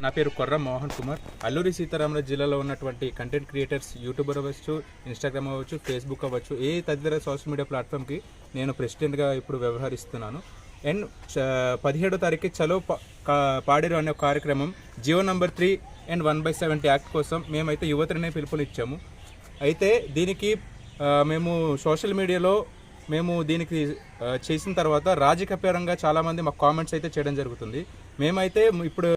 నా పేరు కొర్ర మోహన్ కుమార్. అల్లూరి సీతారామరాజు జిల్లాలో ఉన్నటువంటి కంటెంట్ క్రియేటర్స్, యూట్యూబర్ అవ్వచ్చు, ఇన్స్టాగ్రామ్ అవ్వచ్చు, ఫేస్బుక్ అవ్వచ్చు, ఏ తదితర సోషల్ మీడియా ప్లాట్ఫామ్కి నేను ప్రెసిడెంట్గా ఇప్పుడు వ్యవహరిస్తున్నాను. అండ్ 17వ తారీఖు చలో పాడేరు అనే ఒక కార్యక్రమం జియో నంబర్ 3 అండ్ 1/70 యాక్ట్ కోసం మేమైతే యువతనే పిలుపునిచ్చాము. అయితే దీనికి మేము సోషల్ మీడియాలో దీనికి చేసిన తర్వాత రాజకీయపరంగా చాలామంది మాకు కామెంట్స్ అయితే చేయడం జరుగుతుంది. మేమైతే ఇప్పుడు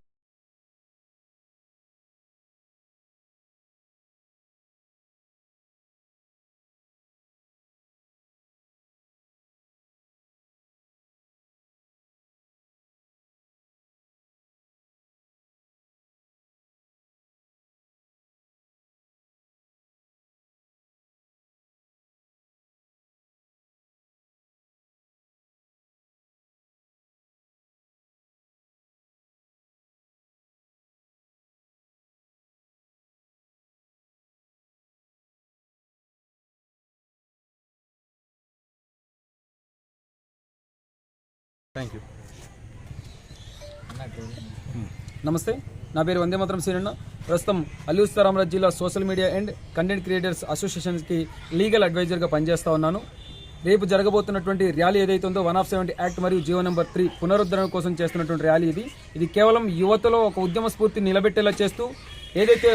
థ్యాంక్ యూ. నమస్తే, నా పేరు వందే మాత్రం శ్రీరన్న. ప్రస్తుతం అల్లూరి సీతారామరాజు జిల్లా social media and content creators అసోసియేషన్కి లీగల్ అడ్వైజర్గా పనిచేస్తూ ఉన్నాను. రేపు జరగబోతున్నటువంటి ర్యాలీ ఏదైతే ఉందో 170 యాక్ట్ మరియు జియో నంబర్ 3 పునరుద్ధరణ కోసం చేస్తున్నటువంటి ర్యాలీ ఇది కేవలం యువతలో ఒక ఉద్యమ స్ఫూర్తి నిలబెట్టేలా చేస్తూ ఏదైతే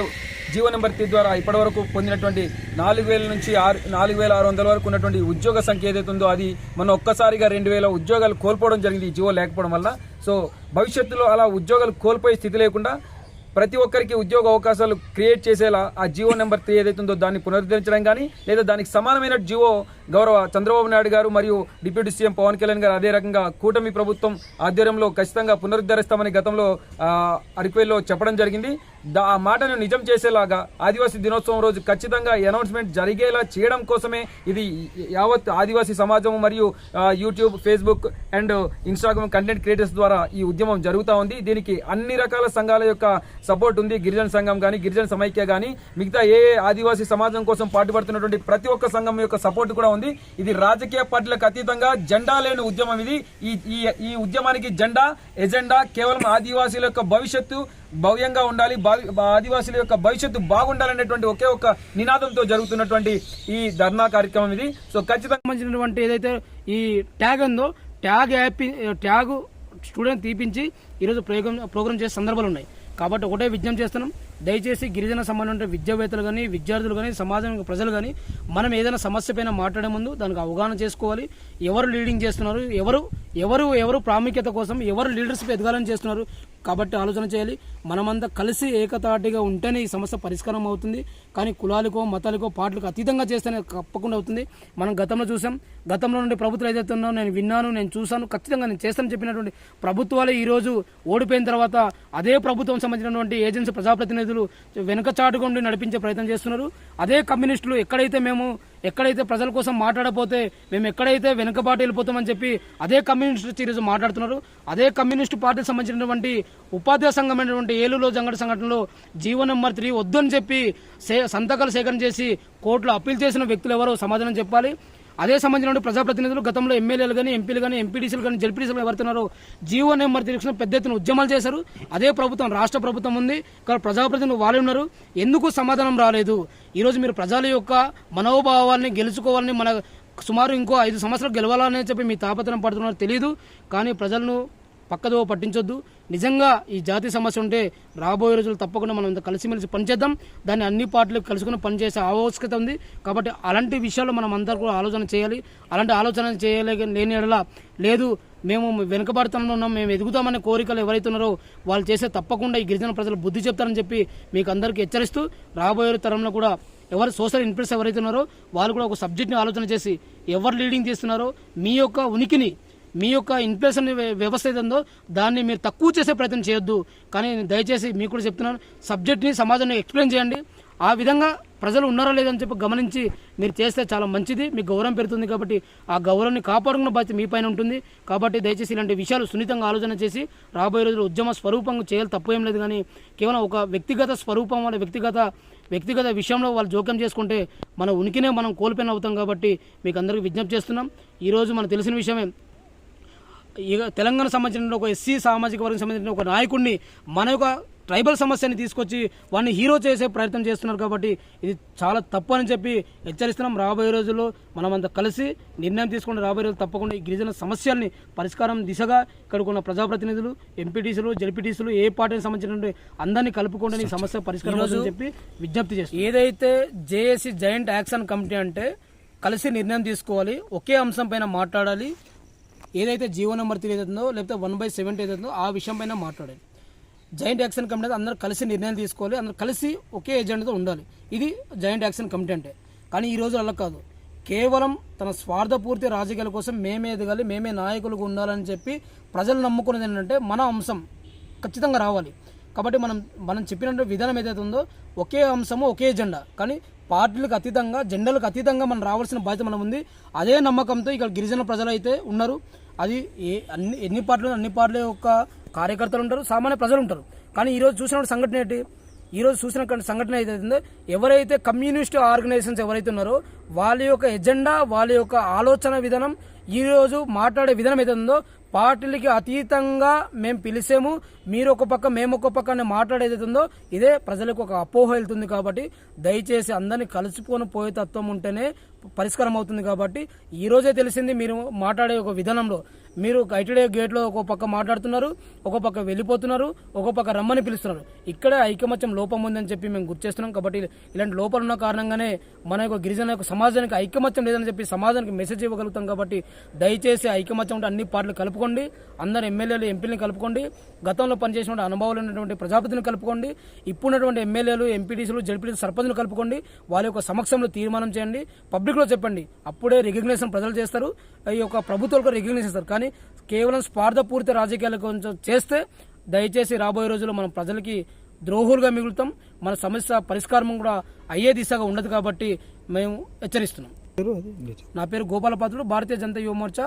జియో నెంబర్ 3 ద్వారా ఇప్పటివరకు పొందినటువంటి 4,000 నుంచి 4,600 వరకు ఉన్నటువంటి ఉద్యోగ సంఖ్య ఏదైతే ఉందో అది మన ఒక్కసారిగా 2,000 ఉద్యోగాలు కోల్పోవడం జరిగింది ఈ జియో లేకపోవడం వల్ల. సో భవిష్యత్తులో అలా ఉద్యోగాలు కోల్పోయే స్థితి లేకుండా ప్రతి ఒక్కరికి ఉద్యోగ అవకాశాలు క్రియేట్ చేసేలా ఆ జియో నెంబర్ 3 ఏదైతే ఉందో దాన్ని పునరుద్ధరించడం కానీ, లేదా దానికి సమానమైన జియో గౌరవ చంద్రబాబు నాయుడు గారు మరియు డిప్యూటీ సీఎం పవన్ కళ్యాణ్ గారు అదే రకంగా కూటమి ప్రభుత్వం ఆధ్వర్యంలో ఖచ్చితంగా పునరుద్ధరిస్తామని గతంలో అరికేలో చెప్పడం జరిగింది. ఆ మాటను నిజం చేసేలాగా ఆదివాసీ దినోత్సవం రోజు ఖచ్చితంగా అనౌన్స్మెంట్ జరిగేలా చేయడం కోసమే ఇది యావత్ ఆదివాసీ సమాజం మరియు YouTube, Facebook and Instagram content creators ద్వారా ఈ ఉద్యమం జరుగుతూ ఉంది. దీనికి అన్ని రకాల సంఘాల యొక్క సపోర్ట్ ఉంది. గిరిజన సంఘం కానీ, గిరిజన సమైక్య కానీ, మిగతా ఏ ఆదివాసీ సమాజం కోసం పాటుపడుతున్నటువంటి ప్రతి ఒక్క సంఘం యొక్క సపోర్ట్ కూడా ఉంది. ఇది రాజకీయ పార్టీలకు అతీతంగా జెండా లేని ఉద్యమం ఇది. ఈ ఉద్యమానికి జెండా, ఎజెండా కేవలం ఆదివాసీల యొక్క భవిష్యత్తు భవ్యంగా ఉండాలి, ఆదివాసుల యొక్క భవిష్యత్తు బాగుండాలనేటువంటి ఒకే ఒక నినాదంతో జరుగుతున్నటువంటి ఈ ధర్నా కార్యక్రమం ఇది. సో ఖచ్చితంగా ఏదైతే ఈ ట్యాగ్ ఉందో ట్యాగ్ స్టూడెంట్ తీపించి ఈరోజు ప్రోగ్రామ్ చేసే సందర్భాలు ఉన్నాయి. కాబట్టి ఒకటే విజ్ఞప్తి చేస్తున్నాం, దయచేసి గిరిజన సంబంధించిన విద్యావేత్తలు కానీ, విద్యార్థులు కానీ, సమాజం ప్రజలు కానీ మనం ఏదైనా సమస్య పైన మాట్లాడే ముందు దానికి అవగాహన చేసుకోవాలి. ఎవరు లీడింగ్ చేస్తున్నారు, ఎవరు ప్రాముఖ్యత కోసం, ఎవరు లీడర్షిప్ ఎదగాలని చేస్తున్నారు కాబట్టి ఆలోచన చేయాలి. మనమంతా కలిసి ఏకతాటిగా ఉంటేనే ఈ సమస్య పరిష్కారం అవుతుంది. కానీ కులాలకో, మతాలకో, పార్టీలకు అతీతంగా చేస్తేనే తప్పకుండా అవుతుంది. మనం గతంలో చూసాం, గతంలో నుండి ప్రభుత్వాలు ఏదైతే ఉన్నారో నేను విన్నాను, నేను చూశాను, ఖచ్చితంగా నేను చేస్తానని చెప్పినటువంటి ప్రభుత్వాలే ఈరోజు ఓడిపోయిన తర్వాత అదే ప్రభుత్వం సంబంధించినటువంటి ఏజెన్సీ ప్రజాప్రతినిధులు వెనుకచాటుగా ఉండి నడిపించే ప్రయత్నం చేస్తున్నారు. అదే కమ్యూనిస్టులు ఎక్కడైతే ప్రజల కోసం మాట్లాడపోతే మేము ఎక్కడైతే వెనుకబాటు వెళ్ళిపోతామని చెప్పి అదే కమ్యూనిస్టు ఈరోజు మాట్లాడుతున్నారు. అదే కమ్యూనిస్టు పార్టీకి సంబంధించినటువంటి ఉపాధ్యాయ సంఘమైనటువంటి ఏలూరులో జంగడ సంఘటనలో జియో నెంబర్ 3 వద్దని చెప్పి సంతకాలు సేకరణ చేసి కోర్టులో అప్పీల్ చేసిన వ్యక్తులు ఎవరో సమాధానం చెప్పాలి. అదే సంబంధించిన ప్రజాప్రతినిధులు గతంలో ఎమ్మెల్యేలు కానీ, ఎంపీలు కానీ, ఎంపీడీసీలు కానీ, జడ్పీడీసీలు ఎవరుతున్నారో జియో నెంబర్ 3 పెద్ద ఎత్తున ఉద్యమాలు చేశారు. అదే ప్రభుత్వం, రాష్ట్ర ప్రభుత్వం ఉంది, కానీ ప్రజాప్రతినిధులు వాళ్ళు ఉన్నారు. ఎందుకు సమాధానం రాలేదు? ఈరోజు మీరు ప్రజల యొక్క మనోభావాల్ని గెలుచుకోవాలని, మన సుమారు ఇంకో 5 సంవత్సరాలు గెలవాలని చెప్పి మీ తాపత్రయం పడుతున్నారో తెలియదు. కానీ ప్రజలను పక్కదో పట్టించొద్దు. నిజంగా ఈ జాతీయ సమస్య ఉంటే రాబోయే రోజులు తప్పకుండా మనం కలిసిమెలిసి పనిచేద్దాం. దాన్ని అన్ని పార్టీలకు కలుసుకుని పనిచేసే ఆవశ్యకత ఉంది. కాబట్టి అలాంటి విషయాల్లో మనం అందరూ కూడా ఆలోచన చేయాలి. అలాంటి ఆలోచన లేని ఎడల లేదు మేము వెనుకబడుతూనే ఉన్నాం, మేము ఎదుగుతామనే కోరికలు ఎవరైతే ఉన్నారో వాళ్ళు చేసే తప్పకుండా ఈ గిరిజన ప్రజలు బుద్ధి చెప్తారని చెప్పి మీకు అందరికీ హెచ్చరిస్తూ, రాబోయే తరంలో కూడా ఎవరు సోషల్ ఇన్ఫ్లుయెన్స్ ఎవరైతే ఉన్నారో వాళ్ళు కూడా ఒక సబ్జెక్ట్ని ఆలోచన చేసి ఎవరు లీడింగ్ చేస్తున్నారో మీ యొక్క ఉనికిని, మీ యొక్క ఇన్ఫ్లేషన్ వ్యవస్థ ఏదో దాన్ని మీరు తక్కువ చేసే ప్రయత్నం చేయొద్దు. కానీ దయచేసి మీకు కూడా చెప్తున్నాను, సబ్జెక్ట్ని సమాజాన్ని ఎక్స్ప్లెయిన్ చేయండి. ఆ విధంగా ప్రజలు ఉన్నారో లేదని చెప్పి గమనించి మీరు చేస్తే చాలా మంచిది, మీకు గౌరవం పెరుగుతుంది. కాబట్టి ఆ గౌరవాన్ని కాపాడుకున్న బాధ్యత మీ పైన ఉంటుంది. కాబట్టి దయచేసి ఇలాంటి విషయాలు సున్నితంగా ఆలోచన చేసి రాబోయే రోజులు ఉద్యమ స్వరూపంగా చేయాలి, తప్పు ఏం లేదు. కానీ కేవలం ఒక వ్యక్తిగత స్వరూపం వల్ల వ్యక్తిగత విషయంలో వాళ్ళు జోక్యం చేసుకుంటే మన ఉనికినే మనం కోల్పోయిన అవుతాం. కాబట్టి మీకు అందరికీ విజ్ఞప్తి చేస్తున్నాం. ఈరోజు మనకు తెలిసిన విషయమే, తెలంగాణ సంబంధించిన ఒక ఎస్సీ సామాజిక వర్గం సంబంధించిన ఒక నాయకుడిని మన యొక్క ట్రైబల్ సమస్యని తీసుకొచ్చి వాడిని హీరో చేసే ప్రయత్నం చేస్తున్నారు. కాబట్టి ఇది చాలా తప్పు అని చెప్పి హెచ్చరిస్తున్నాం. రాబోయే రోజుల్లో మనమంతా కలిసి నిర్ణయం తీసుకుని రాబోయే రోజులు తప్పకుండా ఈ గిరిజన సమస్యల్ని పరిష్కారం దిశగా ఇక్కడికి ఉన్న ప్రజాప్రతినిధులు, ఎంపీటీసీలు, జెడ్పీటీసీలు, ఏ పార్టీకి సంబంధించిన అందరినీ కలుపుకుంటే ఈ సమస్య పరిష్కారం అవుతుందని చెప్పి విజ్ఞప్తి చేస్తాం. ఏదైతే జేఏసీ జాయింట్ యాక్షన్ కమిటీ అంటే కలిసి నిర్ణయం తీసుకోవాలి, ఒకే అంశం పైన మాట్లాడాలి. ఏదైతే జీవో నెంబర్ 3 ఏదైతుందో లేకపోతే 1/70 ఏదైతుందో ఆ విషయం పైన మాట్లాడాలి. జాయింట్ యాక్షన్ కమిటీ అందరూ కలిసి నిర్ణయం తీసుకోవాలి, అందరూ కలిసి ఒకే ఎజెండాతో ఉండాలి. ఇది జాయింట్ యాక్షన్ కమిటీ అంటే. కానీ ఈ రోజు అలా కాదు, కేవలం తన స్వార్థపూర్తి రాజకీయాల కోసం మేమే ఎదగాలి, మేమే నాయకులుగా ఉండాలని చెప్పి ప్రజలు నమ్ముకున్నది ఏంటంటే మన అంశం ఖచ్చితంగా రావాలి. కాబట్టి మనం చెప్పినట్టు విధానం ఏదైతే ఉందో ఒకే అంశము ఒకే ఎజెండా, కానీ పార్టీలకు అతీతంగా, జెండాలకు అతీతంగా మనం రావాల్సిన బాధ్యత మనం ఉంది. అదే నమ్మకంతో ఇక్కడ గిరిజన ప్రజలు అయితే ఉన్నారు. అది ఎన్ని పార్టీలు, అన్ని పార్టీల యొక్క కార్యకర్తలు ఉంటారు, సామాన్య ప్రజలు ఉంటారు. కానీ ఈరోజు చూసిన సంఘటన ఏంటి, ఈరోజు చూసిన సంఘటన ఏదైతుందో ఎవరైతే కమ్యూనిస్ట్ ఆర్గనైజేషన్స్ ఎవరైతే ఉన్నారో వాళ్ళ యొక్క ఎజెండా, వాళ్ళ యొక్క ఆలోచన విధానం, ఈరోజు మాట్లాడే విధానం ఏదైతే ఉందో పార్టీలకి అతీతంగా మేము పిలిచేము, మీరు ఒక పక్క మేము ఒక పక్క అని మాట్లాడేది ఉందో ఇదే ప్రజలకు ఒక అపోహ వెళ్తుంది. కాబట్టి దయచేసి అందరినీ కలుసుకొని పోయే తత్వం ఉంటేనే పరిష్కారం అవుతుంది. కాబట్టి ఈ రోజే తెలిసింది, మీరు మాట్లాడే ఒక విధానంలో మీరు ఐటీడీ గేట్లో ఒక పక్క మాట్లాడుతున్నారు, ఒక పక్క వెళ్ళిపోతున్నారు, ఒక పక్క రమ్మని పిలుస్తున్నారు. ఇక్కడే ఐకమత్యం లోపం ఉందని చెప్పి మేము గుర్తు చేస్తున్నాం. కాబట్టి ఇలాంటి లోపాలు ఉన్న కారణంగానే మన యొక్క గిరిజన యొక్క సమాజానికి ఐకమత్యం లేదని చెప్పి సమాజానికి మెసేజ్ ఇవ్వగలుగుతాం. కాబట్టి దయచేసి ఐకమత్యం ఉంటే అన్ని పార్టీలు కలుపుకోండి, అందరు ఎమ్మెల్యేలు, ఎంపీలను కలుపుకోండి, గతంలో పనిచేసిన అనుభవాలు ఉన్నటువంటి ప్రజాప్రతినిధులను కలుపుకోండి, ఇప్పుడున్నటువంటి ఎమ్మెల్యేలు, ఎంపీటీసీలు, జడ్పీటీసీలు, సర్పంచులు కలుపుకోండి. వాళ్ళ యొక్క సమక్షంలో తీర్మానం చేయండి, పబ్లిక్లో చెప్పండి. అప్పుడే రికగ్నేషన్ ప్రజలు చేస్తారు, ఈ యొక్క ప్రభుత్వాలకు రికగ్నేషన్ ఇస్తారు. కానీ కేవలం స్వార్థపూరిత రాజకీయాలు కొంచెం చేస్తే దయచేసి రాబోయే రోజుల్లో మనం ప్రజలకి ద్రోహులుగా మిగులుతాం, మన సమస్య పరిష్కారం కూడా అయ్యే దిశగా ఉండదు. కాబట్టి మేము హెచ్చరిస్తున్నాం. నా పేరు గోపాలపాత్రుడు, భారతీయ జనతా యువ మోర్చా